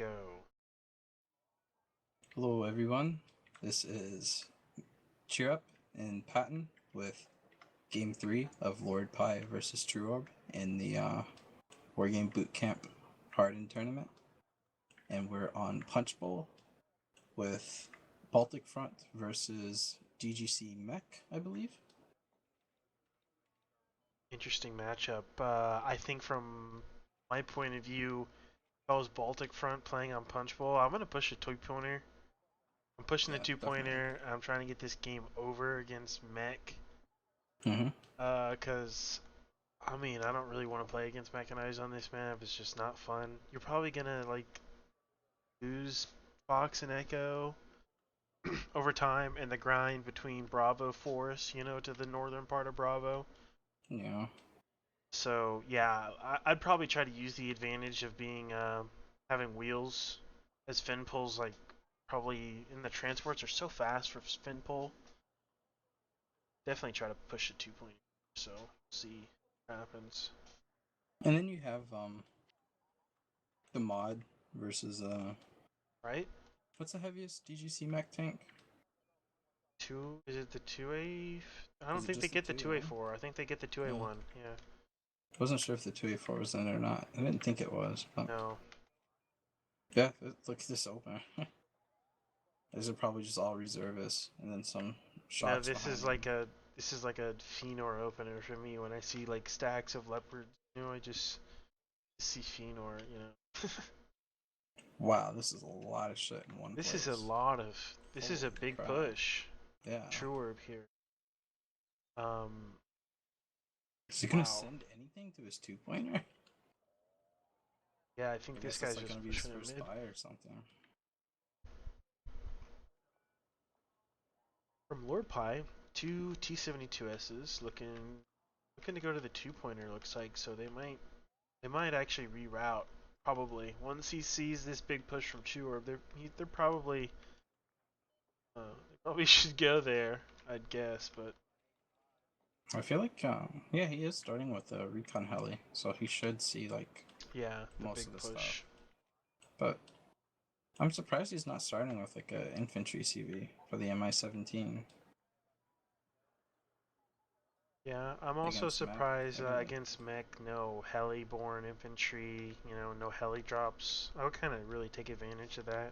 go. Hello everyone, this is Cheer Up and Patton with Game 3 of Lord Pi versus True Orb in the Wargame Bootcamp Hardened tournament. And we're on Punchbowl with Baltic Front versus DGC Mech, I believe. Interesting matchup. I think from my point of view, if I was Baltic Front playing on Punchbowl, I'm going to push a two-pointer. I'm pushing the Yeah, definitely. two-pointer. I'm trying to get this game over against Mech. Mm-hmm. Because, I mean, I don't really want to play against Mechanized on this map. It's just not fun. You're probably going to, like, lose Fox and Echo over time and the grind between Bravo Forest, to the northern part of Bravo. Yeah. So yeah, I'd probably try to use the advantage of being having wheels, as fin pulls like probably in the transports are so fast for fin pull. Definitely try to push a 2 point. So see what happens. And then you have the mod versus Right? what's the heaviest DGC Mech tank? Is it the 2A? I don't Is it think they just the get the 2? Yeah. 2A4. I think they get the Yeah. 2A1. Yeah. Wasn't sure if the 2A4 was in it or not. I didn't think it was, but No. yeah, look at this opener. These are probably just all reservists, and then some No, shots this behind is them. like a Phenor opener for me. When I see like stacks of leopards, I just see Phenor. Wow, this is a lot of shit in one This is a place. lot of. This is a Holy big crap. push. Yeah. True Orb here. Is he gonna Wow. send anything to his two pointer? Yeah, I I think this guess that's guy's like just gonna be his pushing it first mid. buy or something. From Lord Pi, two T72Ss looking to go to the 2 pointer. Looks like so they might actually reroute. Probably once he sees this big push from True Orb, they're probably they probably should go there. I'd guess, but I feel like, yeah, he is starting with a recon heli, so he should see like yeah, the most big of the stuff. push. But I'm surprised he's not starting with like a infantry CV for the MI-17 Yeah, I'm also against Mech. surprised Maybe. against Mech, no heli-borne infantry, no heli drops. I would kind of really take advantage of that.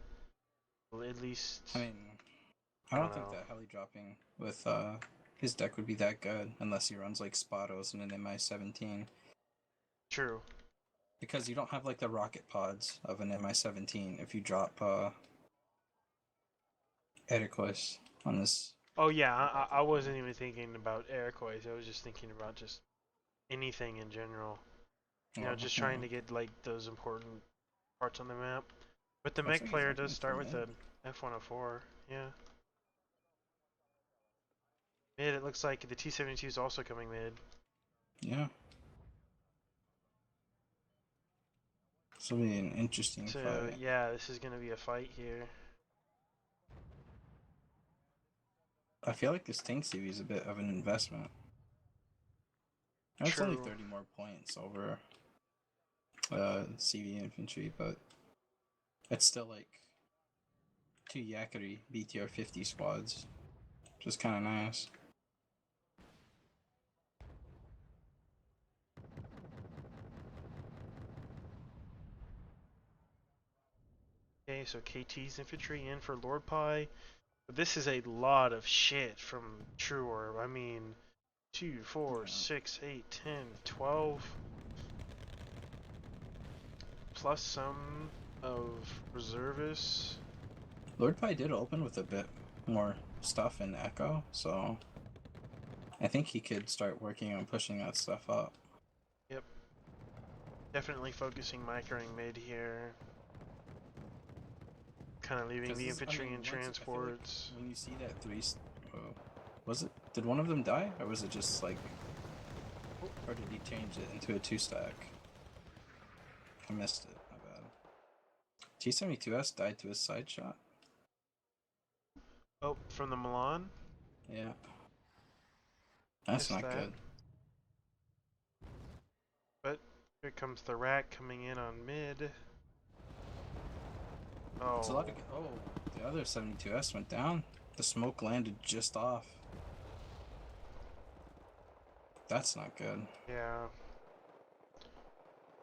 Well, at least, I mean, I I don't don't think know. that heli dropping with his deck would be that good unless he runs like Spados and an MI-17. True. Because you don't have like the rocket pods of an MI-17 if you drop Ediquus on this Oh yeah, I Baltic wasn't one. even thinking about Airquays. I was just thinking about just anything in general. Well, Just yeah. trying to get like those important parts on the map. But the Looks Mech like he's player does opening for start with mid. an F104. Yeah. Mid, it looks like the T-72 is also coming mid. Yeah. This will be an interesting So fight. yeah, this is gonna be a fight here. I feel like this tank CV is a bit of an investment. And it's only True. 30 more points over CV infantry, but it's still like two Yakari BTR 50 squads, which is kind of nice. Okay, so KT's infantry in for Lord Pi. But this is a lot of shit from True Orb. I mean, 2, 4, Yeah. 6, 8, 10, 12, plus some of reservists. Lord Pi did open with a bit more stuff in Echo, so I think he could start working on pushing that stuff up. Yep. Definitely focusing microing mid here. Kind of leaving the Because I infantry mean, and once I feel like transports. when you see that was it? Did one of them die, or was it just like, or did he change it into a two stack? I missed it. My bad. T72S died to his side shot. Oh, from the Milan? Yeah, that's Missed not that. good. But here comes the Rat coming in on mid. It's a Oh, lot of. Oh, the other 72S went down. The smoke landed just off. That's not good. yeah.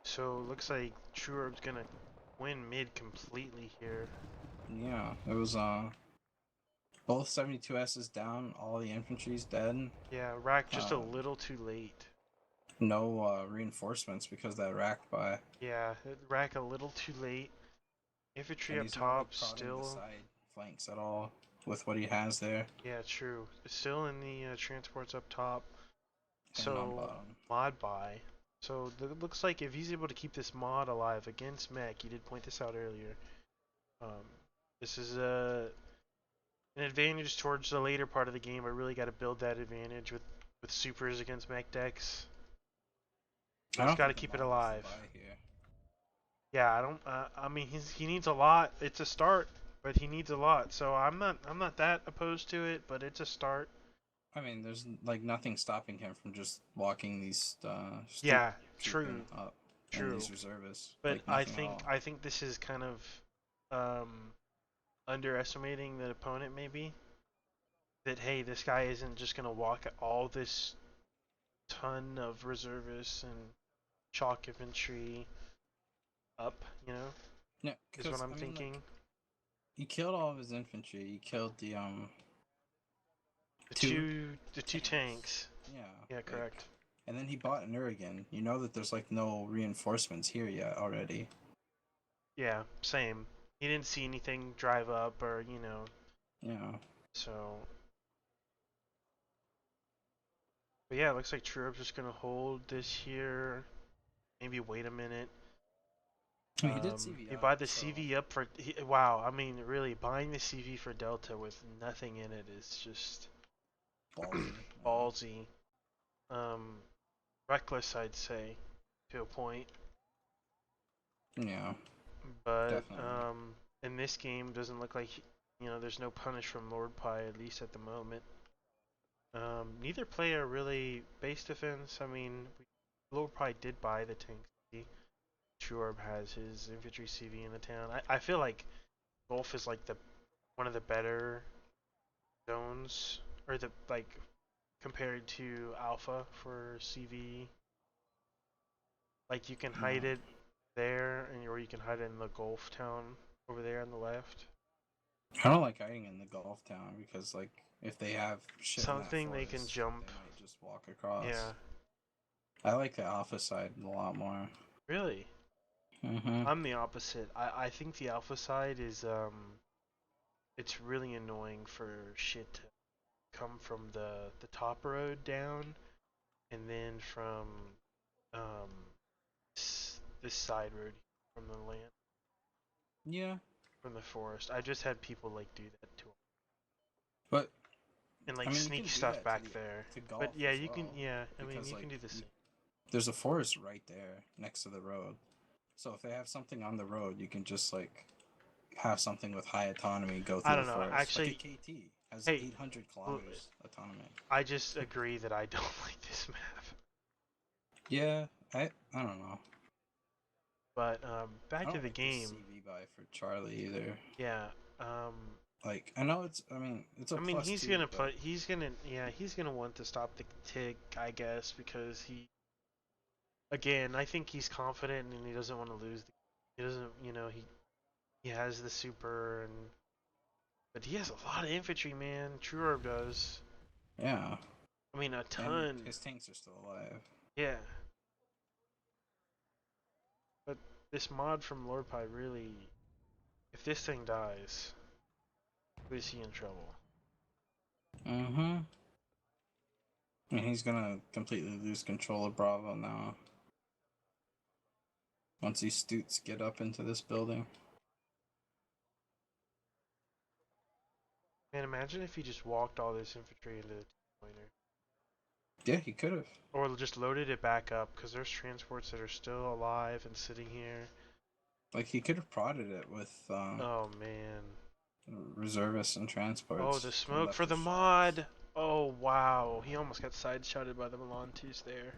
So looks like True Orb's gonna win mid completely here. Yeah, it was both 72S's down, all the infantry's dead. Yeah, rack just a Um, little too late. no reinforcements because that racked by. Yeah, rack a little too late. Infantry And up he's not like top prodding the still. side flanks at all with what he has there. Yeah, true. Still in the transports up top. And on So bottom. mod buy. So it looks like if he's able to keep this mod alive against mech, you did point this out earlier. Um, this is an advantage towards the later part of the game. I really got to build that advantage with supers against mech decks. I Just don't got to think the keep it mod is the alive. buy here. Yeah, I don't. I mean, he needs a lot. It's a start, but he needs a lot. So I'm not that opposed to it, but it's a start. I mean, there's like nothing stopping him from just walking these street Yeah, trooping true, up and true. these reservists. But Like nothing at all. I think this is kind of um, underestimating the opponent maybe. That hey, this guy isn't just gonna walk all this ton of reservists and chalk infantry up, Yeah, is what because I'm I mean, thinking. like he killed all of his infantry. He killed the The two two tanks. Yeah, Yeah, like, correct. and then he bought an Urigan. You know that there's like no reinforcements here yet already. Yeah, same. He didn't see anything drive up or, Yeah. so. But yeah, it looks like True's just gonna hold this here. Maybe wait a minute. I mean, he did CV He up, buy the so CV up for. Wow, I mean, really, buying the CV for Delta with nothing in it is just ballsy. ballsy. Um, reckless, I'd say, to a point. Yeah, But definitely. in this game, doesn't look like there's no punish from Lord Pi at least at the moment. Neither player really base defense. I mean, Lord Pi did buy the tank CV. Chorb has his infantry CV in the town. I feel like Gulf is like the one of the better zones, or the like compared to Alpha for CV. Like you can hide Yeah. it there, or you can hide it in the Gulf town over there on the left. I don't like hiding in the Gulf town because like if they have shit in that Something they can forest, jump. they might just walk across. Yeah, I like the Alpha side a lot more. really. Mm-hmm. I'm the opposite. I think the Alpha side is it's really annoying for shit to come from the top road down, and then from um this side road from the land Yeah, from the forest. I just had people like do that to 'em. but And I like mean you sneak can do stuff that back there. to But Gulf yeah, as you can. well Yeah, I mean because you can like do the same. there's a forest right there next to the road. So if they have something on the road, you can just like have something with high autonomy go I through the don't know. forest. Like a Actually, KT has hey, 800 kilometers autonomy. I just agree that I don't like this map. Yeah, I don't know. But I back to don't the like this game. CV buy for Charlie either. Yeah. Um, Like I know it's I mean it's a I mean plus he's two, gonna but put. He's gonna want to stop the tick, I guess, because again, I think he's confident and he doesn't want to lose. He doesn't. He has the super and. But he has a lot of infantry, man. True Orb does. yeah. I mean, a And ton. his tanks are still alive. Yeah. But this mod from Lord Pi really, if this thing dies, is he in trouble? Mm-hmm. And he's gonna completely lose control of Bravo now. Once these Stoots get up into this building. Man, imagine if he just walked all this infantry into the two-pointer. Yeah, he could have. Or just loaded it back up, because there's transports that are still alive and sitting here. Like he could have prodded it with Oh, man. reservists and Oh, transports the and smoke left for his the shots. mod! Oh, wow. He almost got side-shotted by the Melantus there.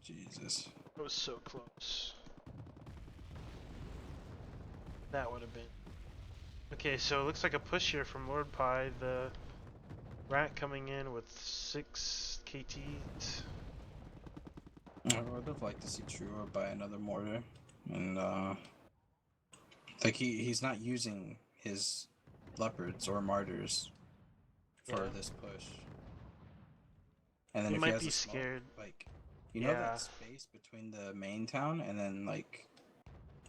Jesus. That was so close. That would have been Okay, so it looks like a push here from Lord Pie. The rat coming in with 6 KTs. I would have liked to see True buy another mortar, and like he's not using his leopards or martyrs for Yeah. this push. And then He if he might has be a smoke, scared. like you know Yeah. that space between the main town and then like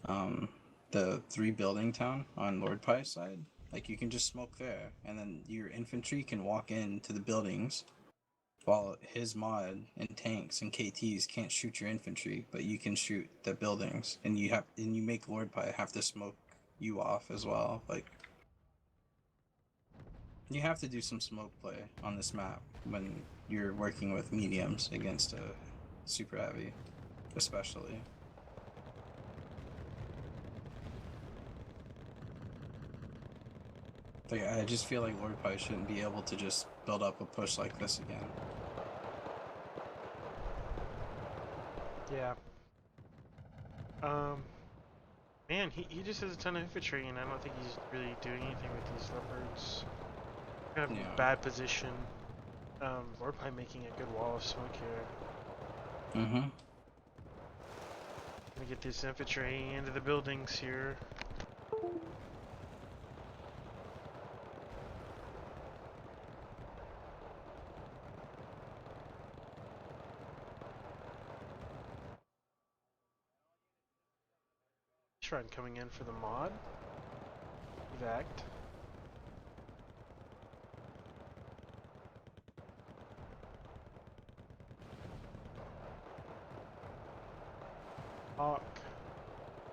um the 3 building town on Lord Pie's side, like you can just smoke there, and then your infantry can walk into the buildings while his mod and tanks and KTs can't shoot your infantry, but you can shoot the buildings, and you make Lord Pie have to smoke you off as well. Like you have to do some smoke play on this map when you're working with mediums against a super heavy, especially. Like I just feel like Lord Pie shouldn't be able to just build up a push like this again. Yeah. Man, he just has a ton of infantry, and I don't think he's really doing anything with these leopards. Kind of in Yeah. bad position. Lord Pie making a good wall of smoke here. Mm-hmm. Gonna get this infantry into the buildings here. Shrine coming in for the mod. Evac. Hawk.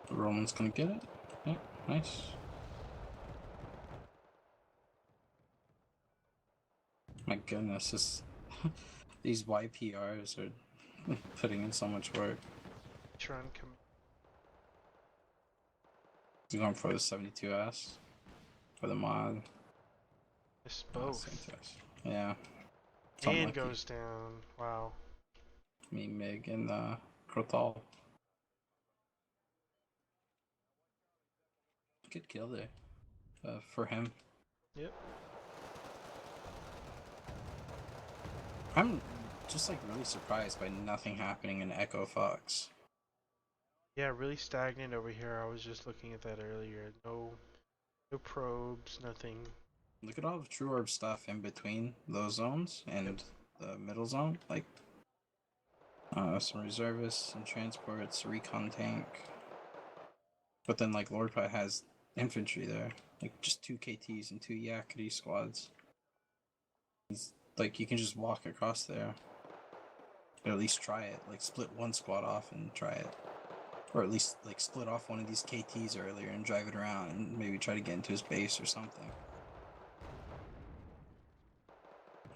The Roman's gonna get it. Yeah, nice. My goodness, this these YPRs are putting in so much work. Shrine coming. He's going for the 72S for the mod. Missed Oh, both. yeah. It's And unlucky. goes down. Wow. Me, Mig, and Krothal. Good kill there for him. Yep. I'm just like really surprised by nothing happening in Echo Fox. Yeah, really stagnant over here. I was just looking at that earlier. No probes, nothing. Look at all the True Orb stuff in between those zones and Yep. the middle zone. Like some reservists and transports, recon tank. But then like Lord Pie has infantry there. Like just 2 KTs and 2 Yakety squads. He's like you can just walk across there. Or at least try it. Like split one squad off and try it. Or at least like split off one of these KTs earlier and drive it around and maybe try to get into his base or something.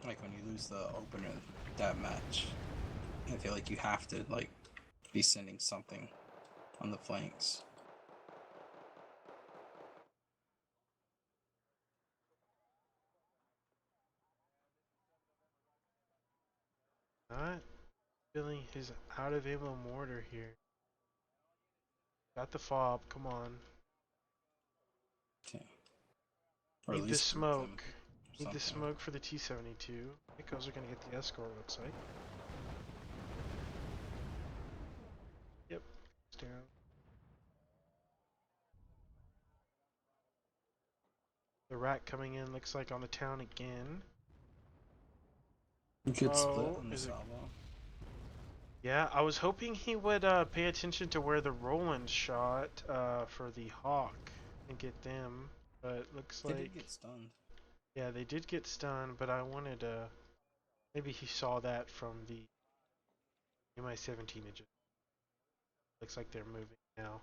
Like when you lose the opener that match, I feel like you have to like be sending something on the flanks. Not feeling his out of ammo mortar here. Got the fob, come on. Okay. Or at Need the least group them. smoke. Need the smoke for the T-72. Echoes are gonna get the escort, looks like. Yep. It's down. The rat coming in looks like on the town again. Good split Oh, on the is it? salvo. Yeah, I was hoping he would pay attention to where the Roland shot for the Hawk and get them, but looks They like did get stunned. yeah, they did get stunned. But I wanted maybe he saw that from the Mi-17. It just looks like they're moving now.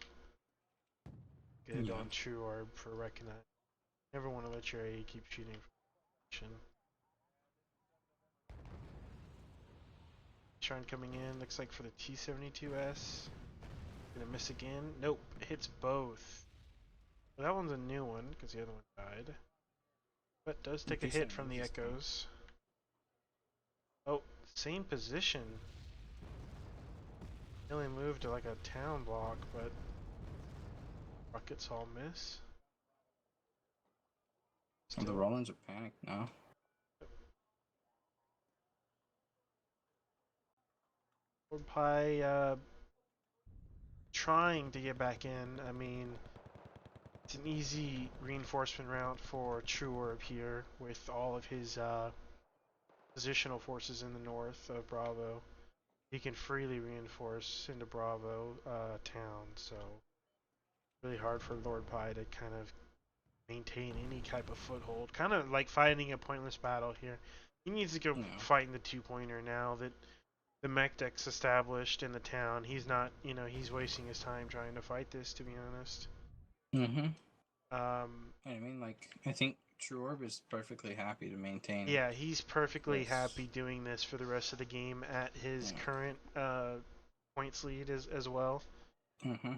Good Yeah. on True Orb for recognizing. Never want to let your A keep shooting from position. Shrine coming in, looks like for the T-72S. Gonna miss again. Nope, hits both. Well, that one's a new one, because the other one died. But does take a hit from the Echoes. Oh, same position. He only moved to like a town block, but rockets all miss. And the Rollins are panicked now. Lord Pie trying to get back in. I mean, it's an easy reinforcement route for True Orb here with all of his positional forces in the north of Bravo. He can freely reinforce into Bravo town, so really hard for Lord Pie to kind of maintain any type of foothold. Kind of like fighting a pointless battle here. He needs to go fight in the two-pointer now that the mech deck's established in the town. He's not, he's wasting his time trying to fight this, to be honest. Mm-hmm. I mean, like, I think True Orb is perfectly happy to maintain. Yeah, he's perfectly happy doing this for the rest of the game at his current points lead as well. Mm-hmm.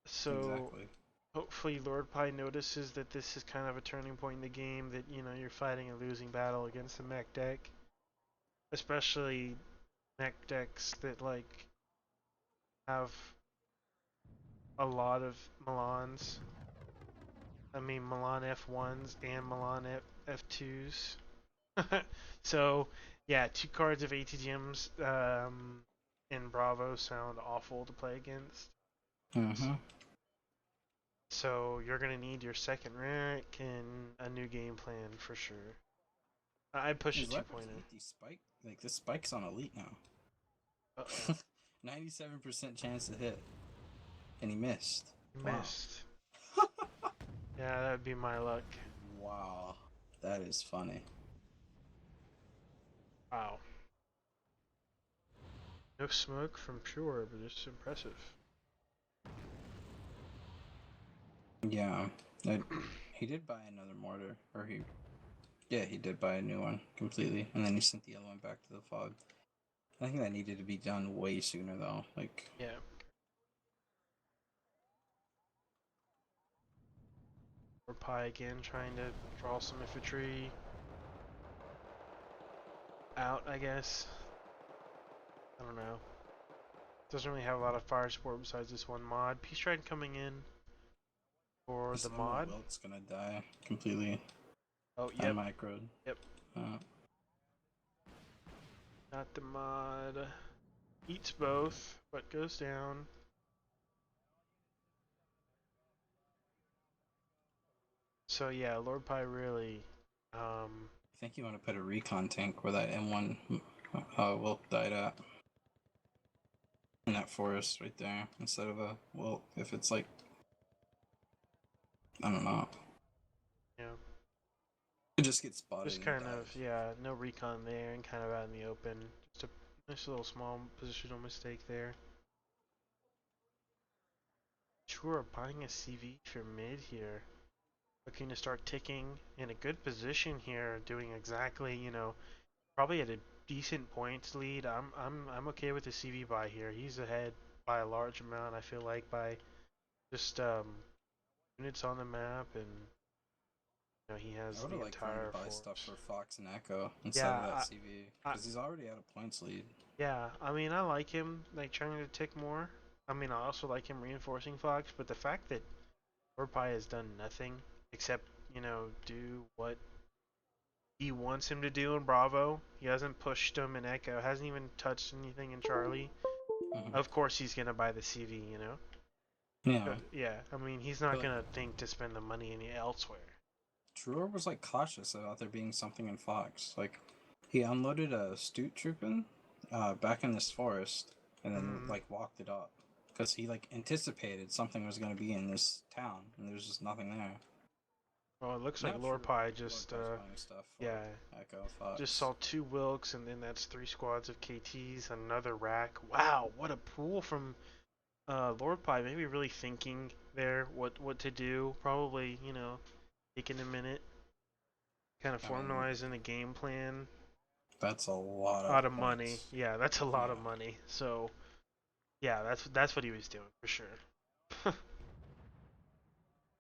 So exactly. Hopefully Lord Pie notices that this is kind of a turning point in the game, that, you're fighting a losing battle against the mech deck. Especially mech decks that, like, have a lot of Milans. I mean, Milan F1s and Milan F2s. So, yeah, 2 cards of ATGMs in Bravo sound awful to play against. Mm-hmm. So, you're going to need your second rack and a new game plan for sure. I'd push a 2-pointer. Spike? Like, this spike's on elite now. Uh-oh. 97% chance to hit. And he missed. Missed. Yeah, that would be my luck. Wow. That is funny. Wow. No smoke from Pure, but it's impressive. Yeah. He did buy another mortar. Yeah, he did buy a new one completely. And then he sent the yellow one back to the fog. I think that needed to be done way sooner, though. Like, yeah. Or Pie again, trying to draw some infantry out, I guess. I don't know. Doesn't really have a lot of fire support besides this one mod. Peace Stride coming in for the mod. Wilt's gonna die completely. Oh, yep. Microed. Yep. Not the mod. Eats both, but goes down. So yeah, Lord Pie really. I think you want to put a recon tank where that M1 Wilt died at. In that forest right there, instead of a Wilt, if it's like, I don't know. Yeah. It just gets spotted. Just kind of, no recon there and kind of out in the open. Just a nice little small positional mistake there. Sure, buying a CV for mid here. Looking to start ticking in a good position here, doing exactly, probably at a decent points lead. I'm okay with the CV buy here. He's ahead by a large amount, I feel like, by just units on the map, and he has the entire buy force. stuff for Fox and Echo instead of that CV, because he's already at a points lead. Yeah, I mean, I like him like trying to tick more. I mean, I also like him reinforcing Fox, but the fact that Orpai has done nothing except, do what he wants him to do in Bravo. He hasn't pushed him in Echo, hasn't even touched anything in Charlie. Mm-hmm. Of course he's gonna buy the CV, Yeah. Yeah, I mean, he's not gonna think to spend the money any elsewhere. True was like cautious about there being something in Fox. Like, he unloaded a Stute Troopin back in this forest and then like walked it up because he like anticipated something was going to be in this town and there's just nothing there. Well, it looks like Lord Pie just Echo, Fox. just saw 2 Wilks, and then that's 3 squads of KTs, another rack. Wow, what a pool from Lord Pie. Maybe really thinking there what to do. Probably, taking a minute, kind of formalizing a game plan. That's a lot of money. Yeah, that's a lot of money. So, yeah, that's what he was doing for sure.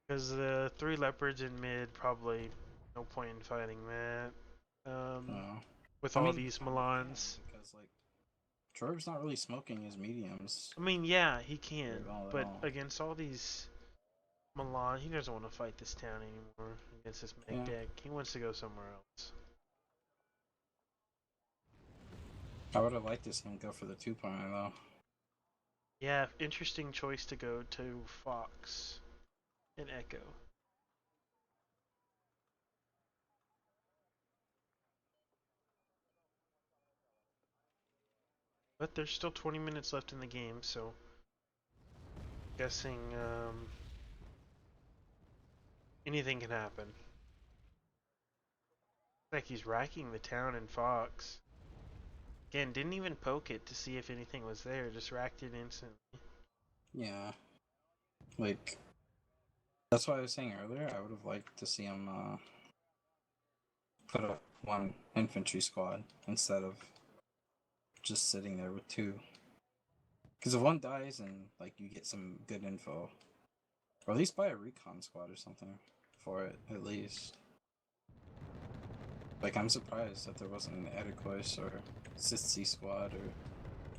Because the 3 leopards in mid, probably no point in fighting that. With all these Milans. Because, like, Jorv's not really smoking his mediums. I mean, yeah, he can, but against all these Milan, he doesn't want to fight this town anymore against this mech Yeah. deck. He wants to go somewhere else. I would have liked to see him go for the 2-pointer though. Yeah, interesting choice to go to Fox and Echo. But there's still 20 minutes left in the game, so guessing anything can happen. Like he's racking the town in Fox. Again, didn't even poke it to see if anything was there, just racked it instantly. Yeah. Like, that's what I was saying earlier. I would have liked to see him put up one infantry squad instead of just sitting there with two. Because if one dies and like you get some good info, or at least buy a recon squad or something for it, at least. Like, I'm surprised that there wasn't an Edecois or Sitsi squad or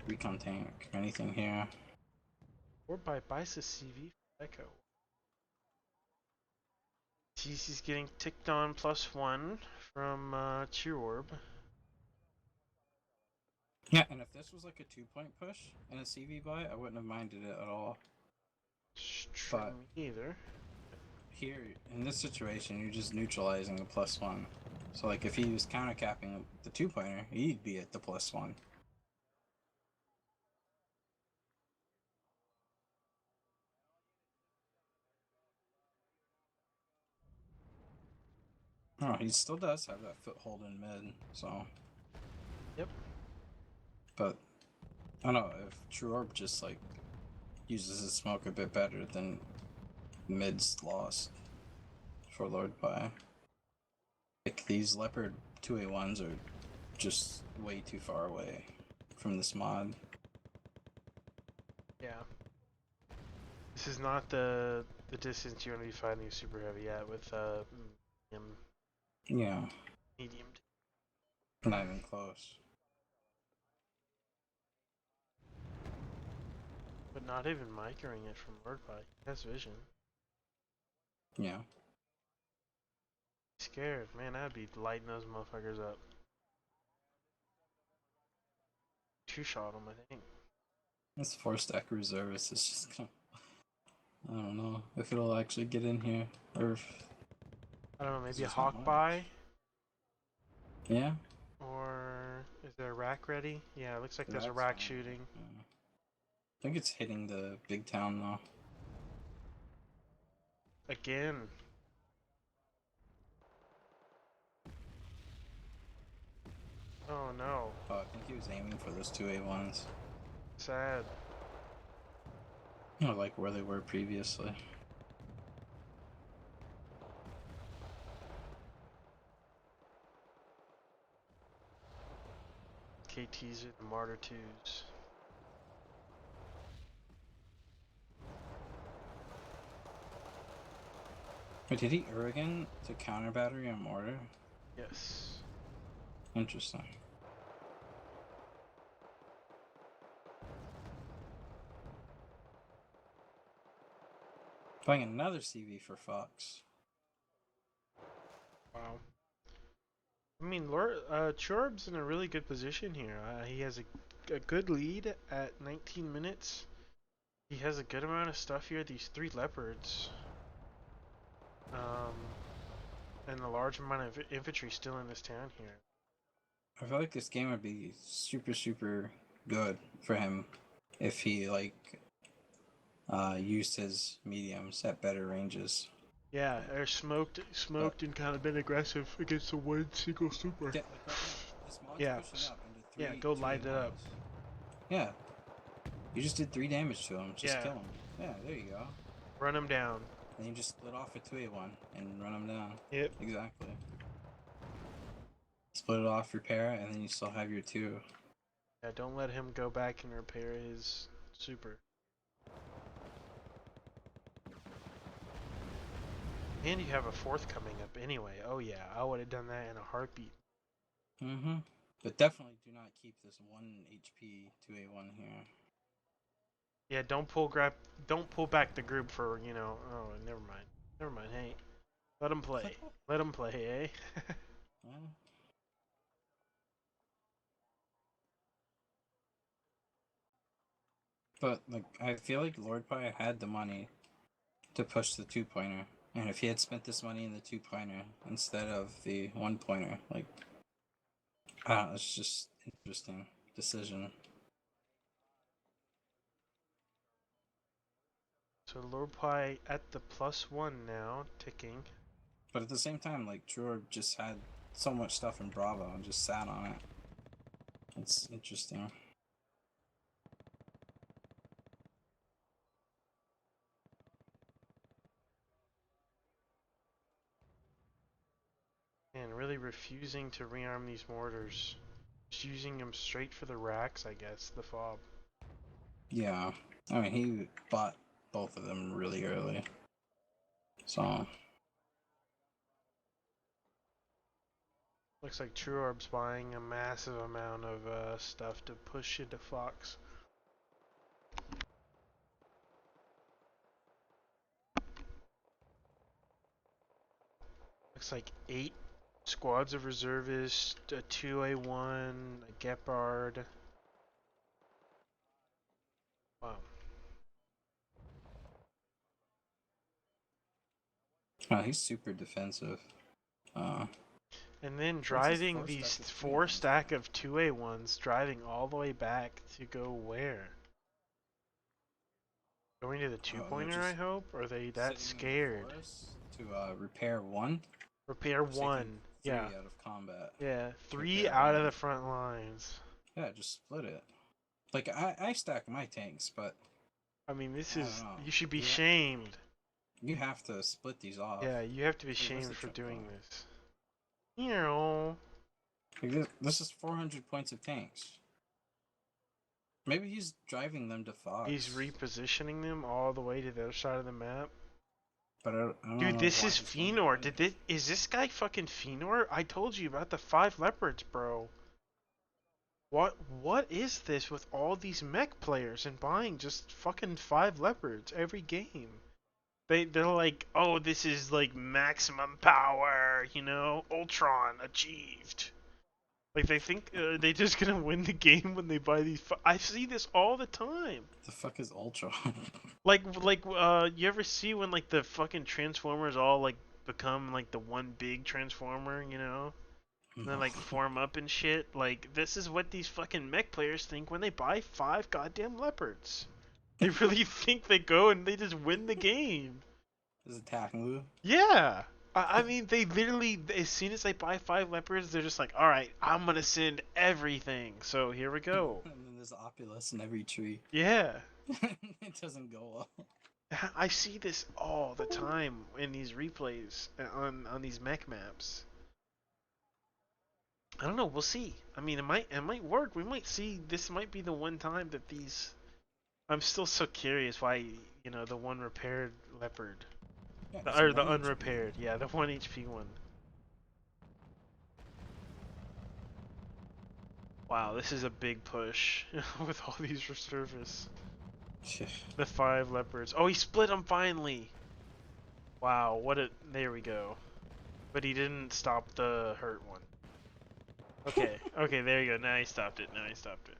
recon tank or anything here. Or by Bisis CV for Echo. TC's getting ticked on +1 from Cheerorb. Yeah, and if this was like a 2-point push and a CV buy, I wouldn't have minded it at all. But Me either. here, in this situation, you're just neutralizing the +1. So, like, if he was countercapping the 2-pointer, he'd be at the +1. Oh, he still does have that foothold in mid, so. Yep. But, I don't know, if True Orb just, like, uses his smoke a bit better, then mid's lost for Lord Pi. Like, these Leopard 2A1s are just way too far away from this mod. Yeah. This is not the distance you want to be fighting super heavy at with Yeah, medium. not even close. But not even microing it from WordPy. He has vision. Yeah. Scared. Man, I'd be lighting those motherfuckers up. Two-shot them, I think. This 4-stack reservist is just gonna... I don't know if it'll actually get in here, or if... I don't know, maybe a There's not hawk buy? Yeah? Or is there a rack ready? Yeah, it looks like The there's a rack's rack fine. shooting. Yeah. I think it's hitting the big town, though. Again. Oh no. Oh, I think he was aiming for those 2A1s. Sad. Or like where they were previously. KT's at the Martyr 2s. Wait, did he Urigan to counter battery and mortar? Yes. Interesting. Buying another CV for Fox. Wow. I mean, Chorb's in a really good position here. He has a good lead at 19 minutes. He has a good amount of stuff here. These 3 leopards. And a large amount of infantry still in this town here. I feel like this game would be super, super good for him if he, like, used his mediums at better ranges. Yeah, they're smoked and kind of been aggressive against the one single super. Yeah, like right now, this mod's Yeah, pushing up into 3 yeah, go light it up. 2A1s. Yeah. You just did 3 damage to him. Just Yeah. kill him. Yeah, there you go. Run him down. And you just split off a 2A1 and run him down. Yep. Exactly. Split it off, repair it, and then you still have your 2. Yeah, don't let him go back and repair his super. And you have a 4th coming up anyway. Oh yeah, I would have done that in a heartbeat. Mm-hmm. But definitely do not keep this 1 HP 2A1 here. Yeah, don't pull back the group for, you know. Oh, never mind. Never mind. Hey, let them play. Let them play, eh? Yeah. But like, I feel like Lord Pie had the money to push the 2-pointer, and if he had spent this money in the 2-pointer instead of the 1-pointer, like, I don't know, it's just interesting decision. So Lord Pie at the +1 now, ticking. But at the same time, like, True just had so much stuff in Bravo and just sat on it. It's interesting. And really refusing to rearm these mortars. Just using them straight for the racks, I guess, the fob. Yeah, I mean, he bought both of them really early. So, Looks like True Orb's buying a massive amount of stuff to push into Fox. Looks like 8 squads of reservists, a 2A1, a Gepard. Wow. he's super defensive. And then What's his driving 4 these stack of 4 3-1s? stack of 2A1s, driving all the way back to go where? Going to the Oh, they're two-pointer, I just hope? Or are they that sitting in the scared? forest to repair 1. Repair Taking 1. Yeah. 3 out of combat. Yeah. 3 Repair out of 1. the front lines. Yeah, just split it. Like, I stack my tanks, but I mean, this I don't is... know. You should be Yeah, shamed. you have to split these off. Yeah, you have to be Wait, where's the shamed for truck doing going? this. You know... Like, this is 400 points of tanks. Maybe he's driving them to He's Fox, repositioning them all the way to the other side of the map. but I don't Dude, know this why is he's going that Fëanor. way. Is this guy fucking Fëanor? I told you about the 5 leopards, bro. What is this with all these mech players and buying just fucking 5 leopards every game? They're like, oh, this is like maximum power, you know, Ultron achieved. Like they think they just gonna win the game when they buy these. I see this all the time. The fuck is Ultra? You ever see when like the fucking Transformers all like become like the one big Transformer, you know? And then No. like form up and shit. Like this is what these fucking mech players think when they buy 5 goddamn leopards. They really think they go and they just win the game. This attack move. Yeah. I mean, they literally, as soon as they buy 5 leopards, they're just like, alright, I'm gonna send everything. So here we go. And then there's Opulus in every tree. Yeah. It doesn't go well. I see this all the time in these replays on these mech maps. I don't know. We'll see. I mean, it might work. We might see. This might be the one time that these. I'm still so curious why the one repaired leopard, Yeah, it's a or the 1 HP. unrepaired. Yeah, the 1 HP one. Wow, this is a big push with all these reservists. The 5 leopards. Oh, he split them finally. Wow, what a. There we go. But he didn't stop the hurt one. Okay, okay, there you go. Now he stopped it. Now he stopped it.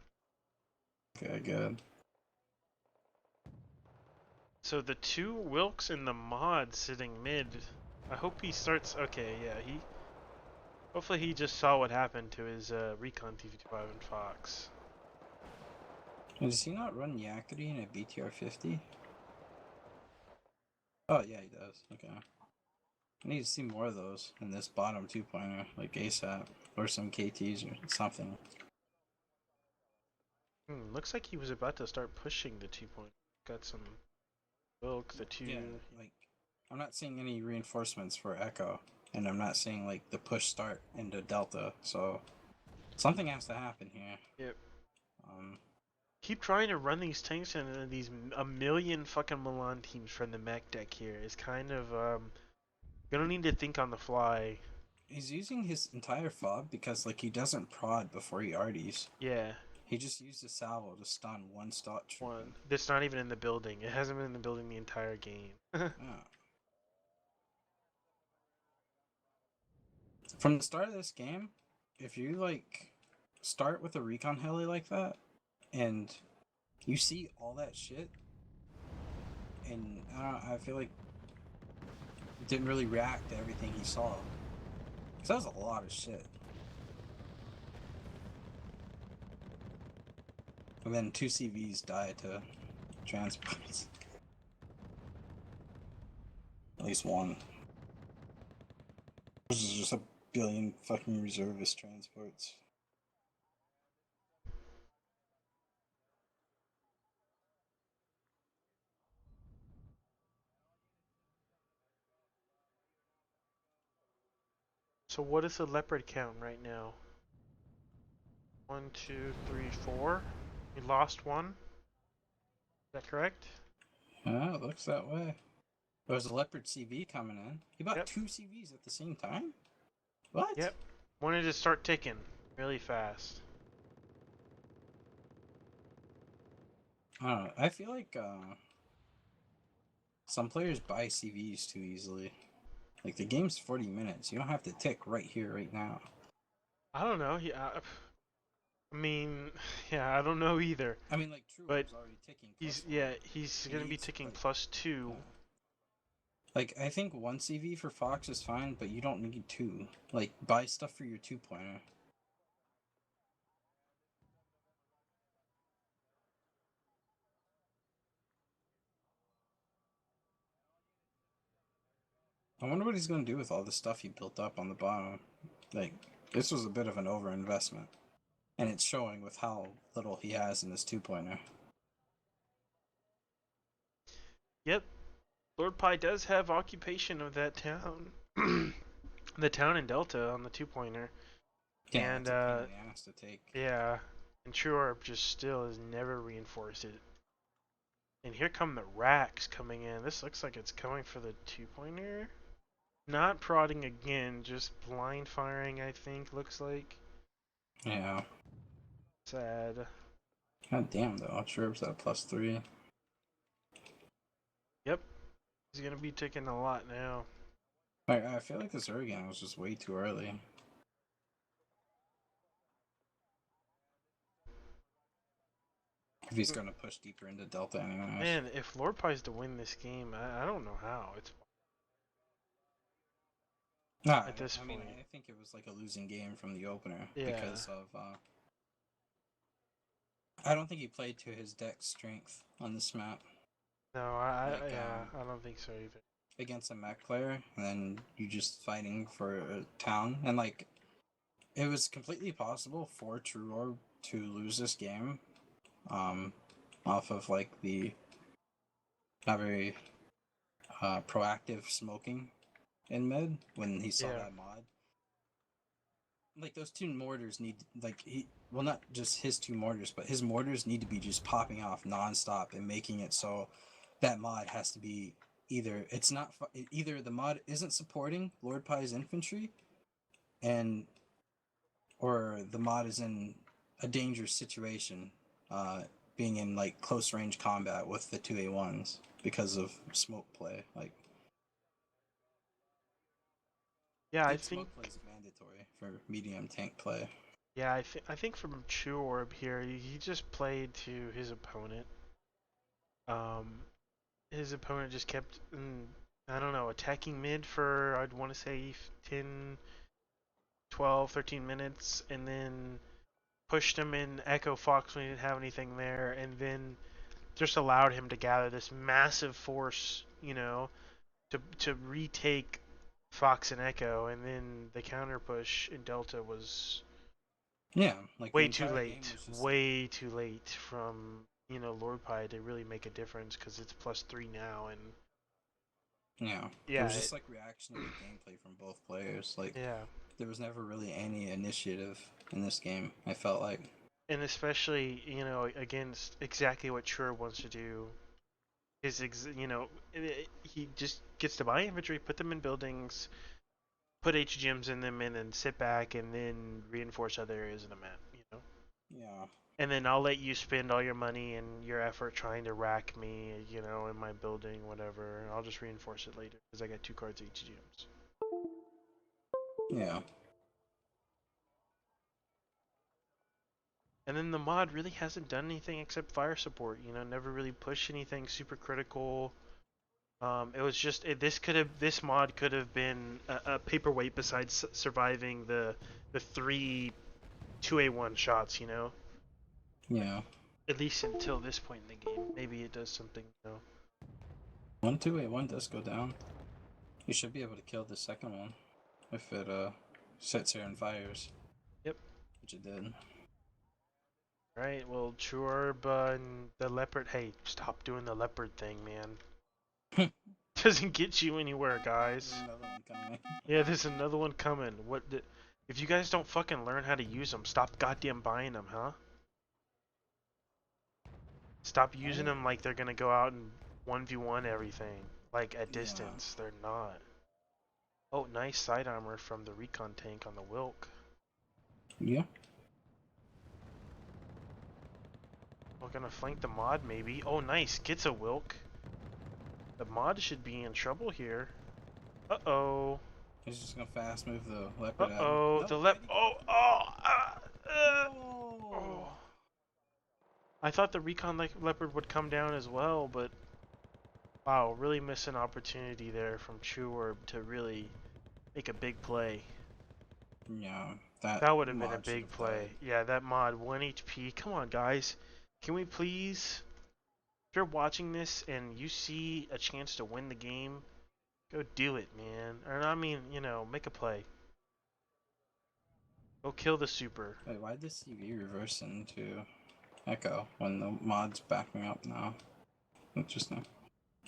Okay, good. So the 2 Wilks and the mod sitting mid. I hope he starts. Okay, yeah, he. Hopefully he just saw what happened to his Recon TV5 and Fox. Does he not run Yakety in a BTR 50? Oh, yeah, he does. Okay. I need to see more of those in this bottom 2-pointer, like ASAP, or some KTs or something. Looks like he was about to start pushing the 2-point. Got some Wilk, the 2. Yeah, like, I'm not seeing any reinforcements for Echo, and I'm not seeing, like, the push start into Delta, so something has to happen here. Yep. Um, Keep trying to run these tanks and these a million fucking Milan teams from the mech deck here is kind of gonna need to think on the fly. he's using his entire fob because, like, he doesn't prod before he arties. Yeah. He just used a salvo to stun one stalk trooper. One that's not even in the building. It hasn't been in the building the entire game. Yeah. From the start of this game, if you like start with a recon heli like that, and you see all that shit, and I feel like it didn't really react to everything he saw. Because that was a lot of shit. And then 2 CVs died to transports. At least one. This is just a billion fucking reservist transports. So what is the leopard count right now? 1, 2, 3, 4. We lost one. Is that correct? Yeah, it looks that way. There's a leopard CV coming in. He bought Yep. 2 CVs at the same time? What? Yep. Wanted to start ticking really fast. I don't know. I feel like some players buy CVs too easily. Like, the game's 40 minutes. You don't have to tick right here, right now. I don't know. I mean, yeah, I don't know either. I mean, like, True But Orb's already ticking he's +1. he's He gonna be needs, ticking like, +2. yeah. Like, I think 1 CV for Fox is fine, but you don't need 2. Like, buy stuff for your 2-pointer. I wonder what he's going to do with all the stuff he built up on the bottom. Like, this was a bit of an overinvestment. And it's showing with how little he has in his 2-pointer. Yep. Lord Pi does have occupation of that town. The town in Delta on the 2-pointer. Yeah, And it's a pain in the ass to take. yeah, and True Orb just still has never reinforced it. And here come the racks coming in. This looks like it's coming for the 2-pointer. Not prodding again, just blind firing, I think, looks like. Yeah. Sad. God damn, though. Shrub's at +3. Yep. He's gonna be ticking a lot now. I feel like this Urigan was just way too early. If he's going to push deeper into Delta anyways. Man, if Lord Pi's to win this game, I don't know how. It's Nah, at this I mean, point. I think it was like a losing game from the opener Yeah. because of. I don't think he played to his deck's strength on this map. No, I don't think so either. Against a mech player, and then you just fighting for a town, and like, it was completely possible for True Orb to lose this game, off of like the not very proactive smoking in mid when he saw Yeah. that mod. Like, those 2 mortars need, like, well, not just his 2 mortars, but his mortars need to be just popping off nonstop and making it so that mod has to be either either the mod isn't supporting Lord Pi's infantry, and or the mod is in a dangerous situation, being in like close range combat with the 2A1s because of smoke play. Like, Yeah, I smoke think. play is mandatory for medium tank play. Yeah, I think from True Orb here, he just played to his opponent. His opponent just kept, I don't know, attacking mid for, I'd want to say 10, 12, 13 minutes, and then pushed him in Echo Fox when he didn't have anything there, and then just allowed him to gather this massive force, to retake Fox and Echo, and then the counter push in Delta was Yeah, like the way too entire game late. was just Way too late from, Lord Pi to really make a difference because it's +3 now, and yeah. It yeah, was just like reactionary gameplay from both players. Like, yeah. there was never really any initiative in this game, I felt like. And especially, against exactly what Shure wants to do is, he just gets to buy infantry, put them in buildings, put HGMs in them, and then sit back and then reinforce other areas of the map, Yeah. And then I'll let you spend all your money and your effort trying to rack me, you know, in my building, whatever. I'll just reinforce it later because I got 2 cards each gems. Yeah. And then the mod really hasn't done anything except fire support. You know, never really pushed anything super critical. It was just this mod could have been a paperweight besides surviving the 3 2A1 shots. You know, Yeah. at least until this point in the game. Maybe it does something. You know. 1-2-8-1 does go down. You should be able to kill the second one if it sits here and fires. Yep. Which it did. Right. Well, Chorb and the leopard. Hey, stop doing the leopard thing, man. Doesn't get you anywhere, guys. There's another one coming. Yeah, there's another one coming. If you guys don't fucking learn how to use them, stop goddamn buying them, huh? Stop using them like they're gonna go out and 1v1 everything. Like at distance. They're not. Oh, nice side armor from the recon tank on the Wilk. Yeah. We're gonna flank the mod maybe. Oh, nice. Gets a Wilk. The mod should be in trouble here. Uh-oh. He's just gonna fast move the leopard out. Uh-oh. Nope, The No! oh. I thought the recon leopard would come down as well, but wow, really missed an opportunity there from Chorb to really make a big play. Yeah, That would have been a big play. Yeah, that mod, 1 HP. Come on, guys. Can we please? If you're watching this and you see a chance to win the game, go do it, man. Or I mean, you know, make a play. Go kill the super. Wait, why'd the CV reverse into Echo when the mod's backing up now? Interesting.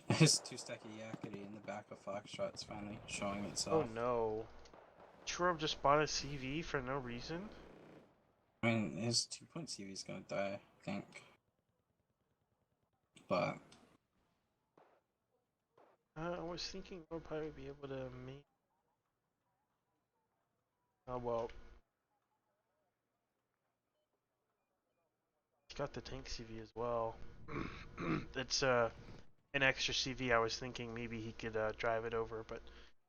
His 2-stacky yakety in the back of Foxtrot's finally showing itself. Oh no. Chorb just bought a CV for no reason? I mean, his 2-point CV is gonna die, I think. But I was thinking we'll probably be able to make. Oh well. He's got the tank CV as well. It's an extra CV. I was thinking maybe he could drive it over, but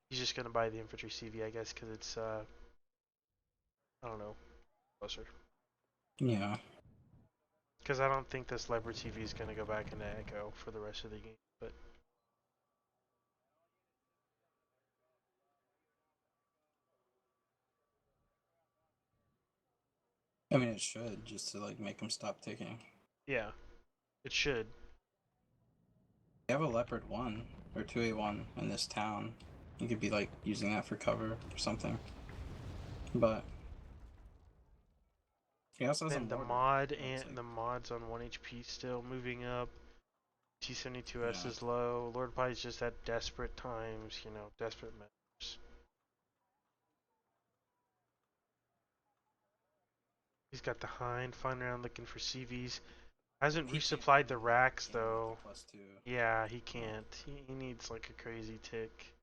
he's just gonna buy the infantry CV, I guess, because it's I don't know, closer. yeah. Because I don't think this leopard CV is gonna go back into Echo for the rest of the game, but. I mean, it should, just to like make him stop ticking. Yeah, it should. You have a Leopard 1 or 2A1 in this town. You could be like using that for cover or something. But he also has And a the mortar. mod That's and like, the mod's on 1 HP still moving up. T72S Yeah. is low. Lord Pie's just at desperate times, you know, desperate measures. He's got the Hind, flying around looking for CVs. Hasn't he can't resupplied the win racks that game though. with the +2. Yeah, he can't. He needs like a crazy tick.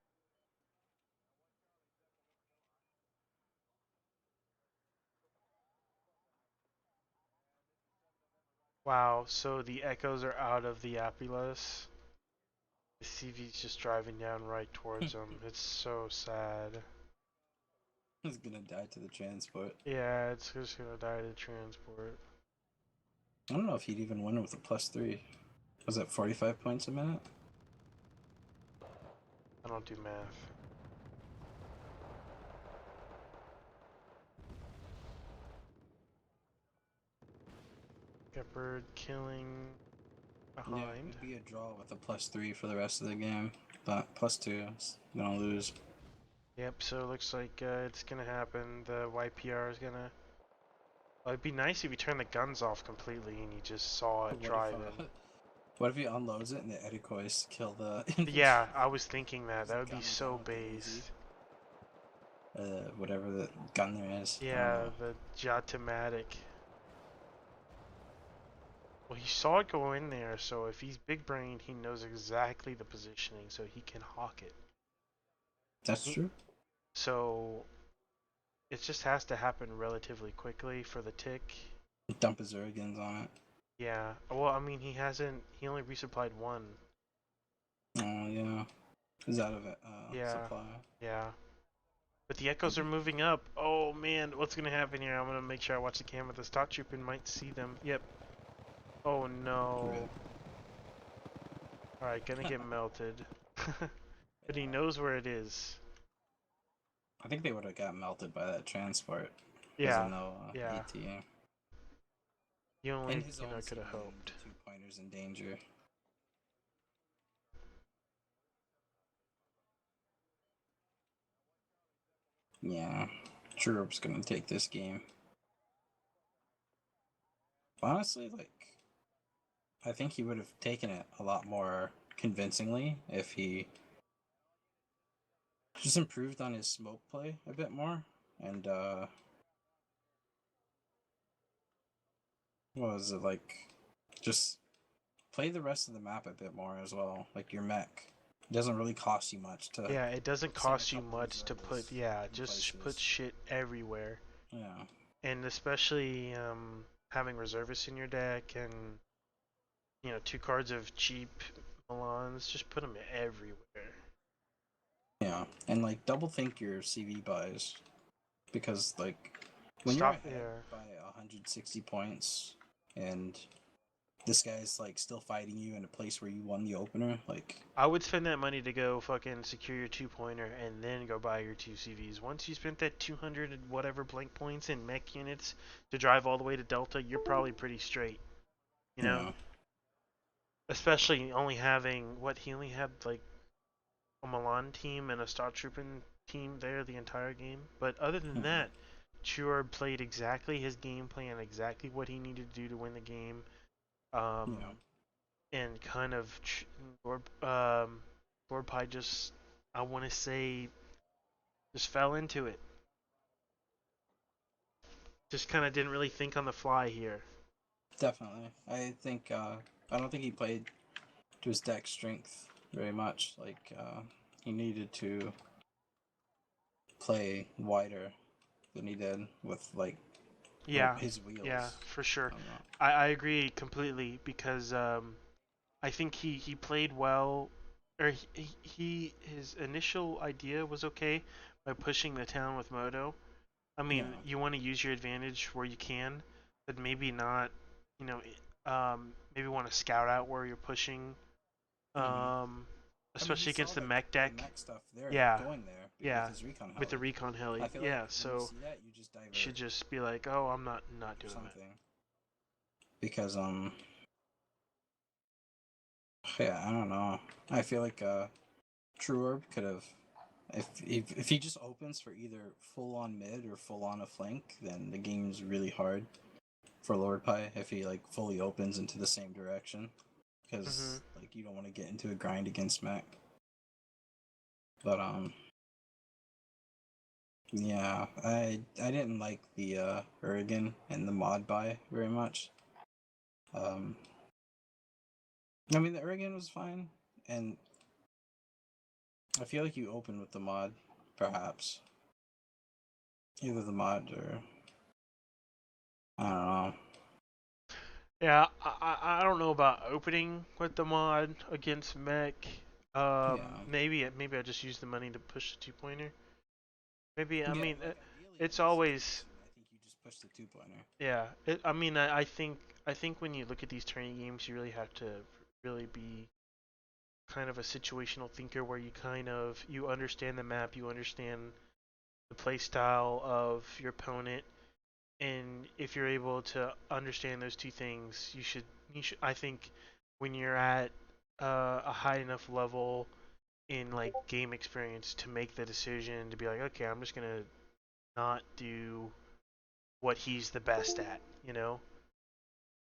Wow, so the echoes are out of the Apulas. The CV's just driving down right towards him. It's so sad. He's gonna die to the transport. Yeah, it's just gonna die to transport. I don't know if he'd even win with a +3. Was it 45 points a minute? I don't do math. Shepherd killing behind. Yeah, it'd be a draw with a +3 for the rest of the game, but +2 is gonna lose. Yep, so it looks like it's gonna happen. The YPR is gonna. Well, it'd be nice if you turn the guns off completely and you just saw it driving. What if he unloads it and the Edicoys kill the Yeah, I was thinking that. Just That would be gun so down with the based. whatever the gun there is. Yeah, the Jatomatic. Well, he saw it go in there, so if he's big brained, he knows exactly the positioning, so he can hawk it. That's true. So it just has to happen relatively quickly for the tick. Dump his Urgans on it. Yeah. Well, I mean, he only resupplied one. Oh yeah. Is out of it Yeah. supply. Yeah. But the echoes are moving up. Oh man, what's gonna happen here? I'm gonna make sure I watch the camera. The stock trooper might see them. Yep. Oh no. Rip. Alright, gonna get melted. But he knows where it is. I think they would have got melted by that transport because of Yeah. no Yeah. AT. You And only, his you own know, could have CV and hoped. the 2-pointers in danger. Yeah, Troop's gonna take this game. Honestly, like, I think he would have taken it a lot more convincingly if he just improved on his smoke play a bit more. And, what was it, like, just play the rest of the map a bit more as well. Like, your mech. It doesn't really cost you much to Yeah, it doesn't send a cost you couple much to put, reservists yeah, in just put places. shit everywhere. Yeah. And especially having reservists in your deck and, you know, 2 cards of cheap Milans, just put them everywhere. Yeah, and like double think your CV buys because like when you're Stop, ahead yeah. by 160 points and this guy's like still fighting you in a place where you won the opener, like I would spend that money to go fucking secure your 2-pointer and then go buy your 2 CVs. Once you spent that 200 and whatever blank points in mech units to drive all the way to Delta, you're probably pretty straight. You know? yeah, Especially only having, what, he only had like a Milan team and a Star Trooping team there the entire game. But other than yeah, that, Churab played exactly his game plan, exactly what he needed to do to win the game. Um, yeah. and kind of Lord Pie just, I want to say, just fell into it. Just kind of didn't really think on the fly here. Definitely. I don't think he played to his deck strength very much. Like he needed to play wider than he did with like Yeah, his yeah, wheels. for sure. I don't know. I agree completely because I think he played well, or his initial idea was okay by pushing the town with Moto. I mean, Yeah. you want to use your advantage where you can, but maybe not. You know, maybe want to scout out where you're pushing, Mm-hmm. um, I mean, he especially saw against the the mech the deck. mech stuff there Yeah, going there with yeah, his recon with the heli. recon I heli. feel like Yeah, when you so see that, you just you should divert just be like, oh, I'm not or doing that. something because yeah, I don't know. I feel like True Orb could have if he just opens for either full on mid or full on a flank, then the game's really hard for Lord Pie if he like fully opens into the same direction Hmm. because like you don't want to get into a grind against mech. But yeah, I didn't like the Urigan and the mod buy very much. Um, I mean the Urigan was fine, and I feel like you open with the mod, perhaps either the mod or I don't know. Yeah, I don't know about opening with the mod against mech. Yeah, Maybe I just use the money to push the 2-pointer. Maybe I yeah. mean Like ideally in it's this always, situation, I think you just push the 2-pointer. yeah. I mean I think when you look at these tourney games, you really have to really be kind of a situational thinker where you understand the map, you understand the play style of your opponent, and if you're able to understand those two things, you should I think when you're at a high enough level in like game experience to make the decision to be like, okay, I'm just gonna not do what he's the best at, you know?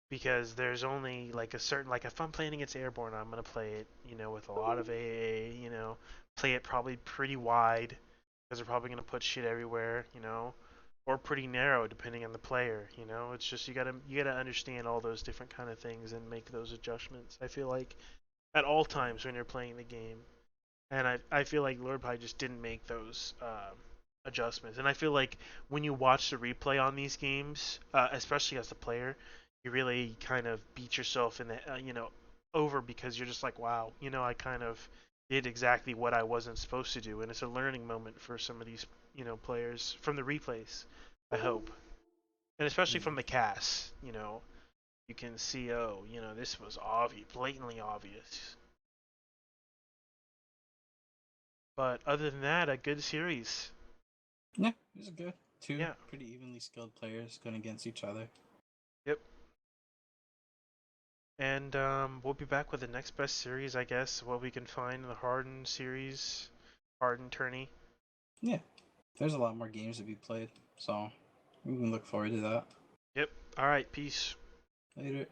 Because there's only like a certain, like if I'm playing against Airborne, I'm gonna play it, you know, with a lot of AA, you know, play it probably pretty wide because they're probably gonna put shit everywhere, you know, or pretty narrow depending on the player, you know. It's just you gotta understand all those different kind of things and make those adjustments. I feel like at all times when you're playing the game, and I feel like Lord Pie just didn't make those adjustments. And I feel like when you watch the replay on these games, especially as a player, you really kind of beat yourself in the over because you're just like, wow, I kind of did exactly what I wasn't supposed to do, and it's a learning moment for some of these players from the replays. I hope, and especially Yeah. from the cast, you can see, oh, this was obvious, blatantly obvious. But other than that, a good series. Yeah, it was good. Two Yeah. pretty evenly skilled players going against each other. Yep. And we'll be back with the next best series, I guess, what we can find in the Hardened series, Hardened tourney. Yeah, there's a lot more games to be played, so we can look forward to that. Yep. All right. Peace. Later.